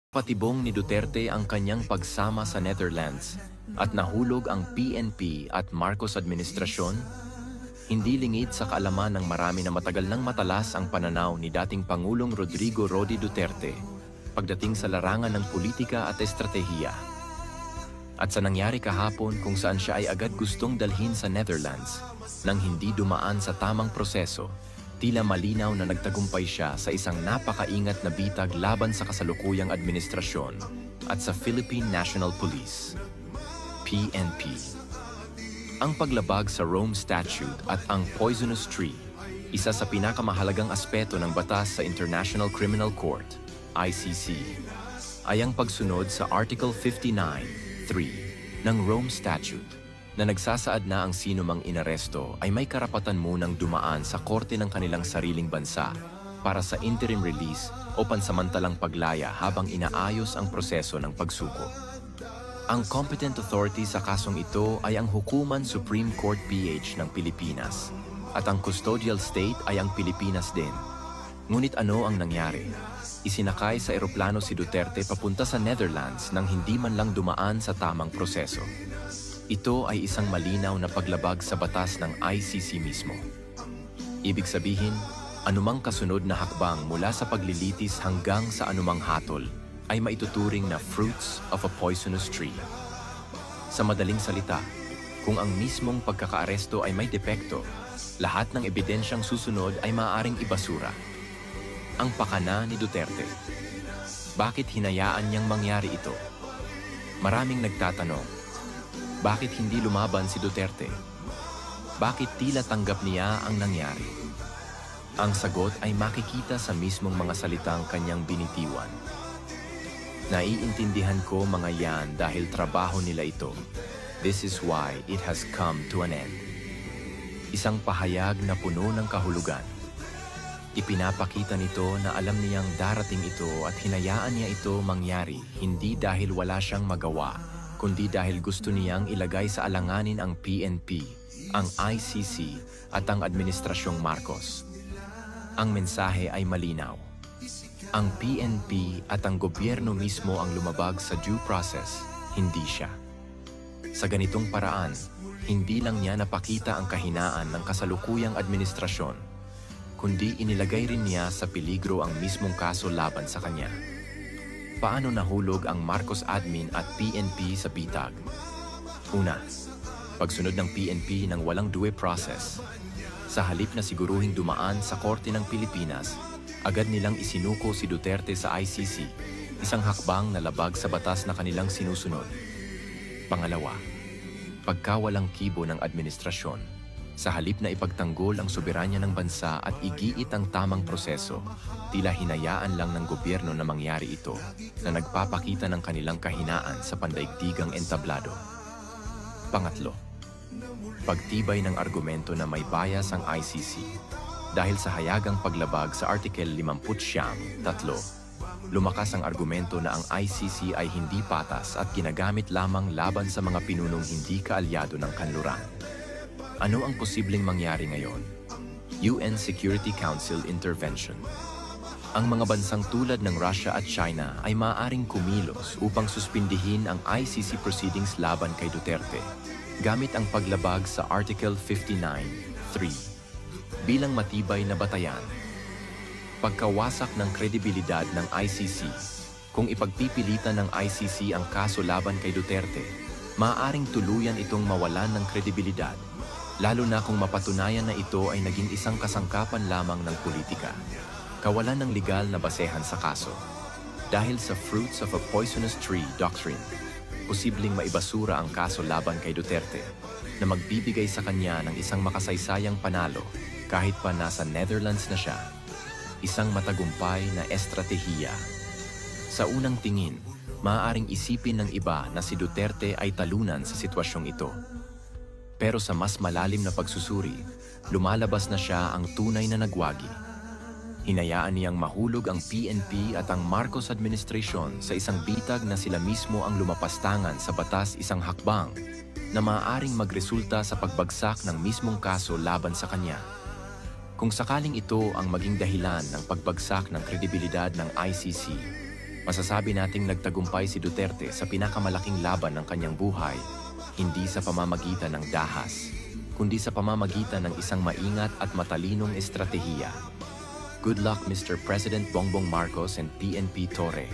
Patibong ni Duterte ang kanyang pagsama sa Netherlands at nahulog ang PNP at Marcos administrasyon, hindi lingid sa kaalaman ng marami na matagal nang matalas ang pananaw ni dating Pangulong Rodrigo Rody Duterte pagdating sa larangan ng politika at estratehiya. At sa nangyari kahapon kung saan siya ay agad gustong dalhin sa Netherlands nang hindi dumaan sa tamang proseso, tila malinaw na nagtagumpay siya sa isang napakaingat na bitag laban sa kasalukuyang administrasyon at sa Philippine National Police, PNP. Ang paglabag sa Rome Statute at ang Poisonous Tree, isa sa pinakamahalagang aspeto ng batas sa International Criminal Court, ICC, ay ang pagsunod sa Article 59(3) ng Rome Statute na nagsasaad na ang sino mang inaresto ay may karapatan munang dumaan sa korte ng kanilang sariling bansa para sa interim release o pansamantalang paglaya habang inaayos ang proseso ng pagsuko. Ang competent authority sa kasong ito ay ang Hukuman Supreme Court PH ng Pilipinas at ang custodial state ay ang Pilipinas din. Ngunit ano ang nangyari? Isinakay sa eroplano si Duterte papunta sa Netherlands nang hindi man lang dumaan sa tamang proseso. Ito ay isang malinaw na paglabag sa batas ng ICC mismo. Ibig sabihin, anumang kasunod na hakbang mula sa paglilitis hanggang sa anumang hatol ay maituturing na fruits of a poisonous tree. Sa madaling salita, kung ang mismong pagkakaaresto ay may depekto, lahat ng ebidensyang susunod ay maaaring ibasura. Ang pakana ni Duterte. Bakit hinayaan niyang mangyari ito? Maraming nagtatanong, bakit hindi lumaban si Duterte? Bakit tila tanggap niya ang nangyari? Ang sagot ay makikita sa mismong mga salitang kanyang binitiwan. Naiintindihan ko mga yan dahil trabaho nila ito. This is why it has come to an end. Isang pahayag na puno ng kahulugan. Ipinapakita nito na alam niyang darating ito at hinayaan niya ito mangyari hindi dahil wala siyang magawa, kundi dahil gusto niyang ilagay sa alanganin ang PNP, ang ICC at ang Administrasyong Marcos. Ang mensahe ay malinaw. Ang PNP at ang gobyerno mismo ang lumabag sa due process, hindi siya. Sa ganitong paraan, hindi lang niya napakita ang kahinaan ng kasalukuyang administrasyon, kundi inilagay rin niya sa peligro ang mismong kaso laban sa kanya. Paano nahulog ang Marcos admin at PNP sa bitag? Una, pagsunod ng PNP ng walang due process. Sa halip na siguruhing dumaan sa Korte ng Pilipinas, agad nilang isinuko si Duterte sa ICC, isang hakbang na labag sa batas na kanilang sinusunod. Pangalawa, pagkawalang kibo ng administrasyon. Sa halip na ipagtanggol ang soberanya ng bansa at igiit ang tamang proseso, tila hinayaan lang ng gobyerno na mangyari ito na nagpapakita ng kanilang kahinaan sa pandaigdigang entablado. Pangatlo, pagtibay ng argumento na may bias ang ICC. Dahil sa hayagang paglabag sa Article 59(3), lumakas ang argumento na ang ICC ay hindi patas at ginagamit lamang laban sa mga pinunong hindi kaalyado ng kanluran. Ano ang posibleng mangyari ngayon? UN Security Council Intervention. Ang mga bansang tulad ng Russia at China ay maaaring kumilos upang suspindihin ang ICC proceedings laban kay Duterte gamit ang paglabag sa Article 59(3) bilang matibay na batayan. Pagkawasak ng kredibilidad ng ICC. Kung ipagpipilitan ng ICC ang kaso laban kay Duterte, maaaring tuluyan itong mawalan ng kredibilidad, lalo na kung mapatunayan na ito ay naging isang kasangkapan lamang ng politika. Kawalan ng legal na basehan sa kaso. Dahil sa fruits of a poisonous tree doctrine, posibleng maibasura ang kaso laban kay Duterte na magbibigay sa kanya ng isang makasaysayang panalo kahit pa nasa Netherlands na siya. Isang matagumpay na estratehiya. Sa unang tingin, maaaring isipin ng iba na si Duterte ay talunan sa sitwasyong ito. Pero sa mas malalim na pagsusuri, lumalabas na siya ang tunay na nagwagi. Hinayaan niyang mahulog ang PNP at ang Marcos administration sa isang bitag na sila mismo ang lumapastangan sa batas, isang hakbang na maaaring magresulta sa pagbagsak ng mismong kaso laban sa kanya. Kung sakaling ito ang maging dahilan ng pagbagsak ng kredibilidad ng ICC, Masasabi nating nagtagumpay si Duterte sa pinakamalaking laban ng kanyang buhay, hindi sa pamamagitan ng dahas, kundi sa pamamagitan ng isang maingat at matalinong estratehiya. Good luck, Mr. President Bongbong Marcos and PNP Torre.